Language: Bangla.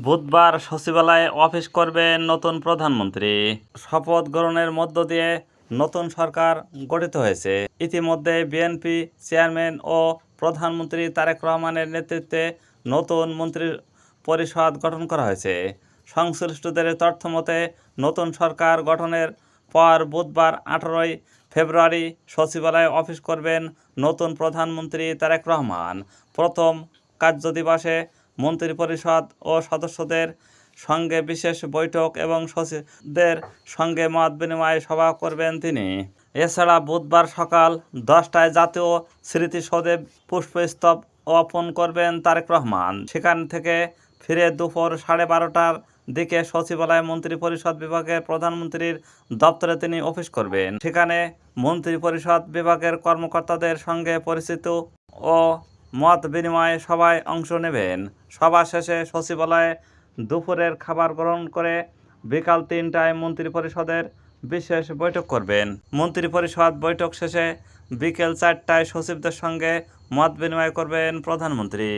বুধবার সচিবালয়ে অফিস করবেন নতুন প্রধানমন্ত্রী। শপথ গ্রহণের মধ্য দিয়ে নতুন সরকার গঠিত হয়েছে। ইতিমধ্যে বিএনপি চেয়ারম্যান ও প্রধানমন্ত্রী তারেক রহমানের নেতৃত্বে নতুন মন্ত্রিপরিষদ গঠন করা হয়েছে। সংশ্লিষ্টদের তথ্যমতে নতুন সরকার গঠনের পর বুধবার 18 ফেব্রুয়ারি সচিবালয়ে অফিস করবেন নতুন প্রধানমন্ত্রী তারেক রহমান। প্রথম কার্যদিবসে মন্ত্রিপরিষদ ও সদস্যদের সঙ্গে বিশেষ বৈঠক এবং সচিবদের সঙ্গে মত বিনিময় সভা করবেন তিনি। এছাড়া বুধবার সকাল 10টায় জাতীয় স্মৃতিসৌধে পুষ্পস্তবক অর্পণ করবেন তারেক রহমান। সেখান থেকে ফিরে দুপুর 12:30টার দিকে সচিবালয় মন্ত্রিপরিষদ বিভাগের প্রধানমন্ত্রীর দপ্তরে তিনি অফিস করবেন। সেখানে মন্ত্রিপরিষদ বিভাগের কর্মকর্তাদের সঙ্গে পরিচিত ও মত বিনিময় সভায় অংশ নেবেন। সভা শেষে সচিবালয়ে দুপুরের খাবার গ্রহণ করে বিকাল 3টায় মন্ত্রিপরিষদের বিশেষ বৈঠক করবেন। মন্ত্রিপরিষদ বৈঠক শেষে বিকেল 4টায় সচিবদের সঙ্গে মত বিনিময় করবেন প্রধানমন্ত্রী।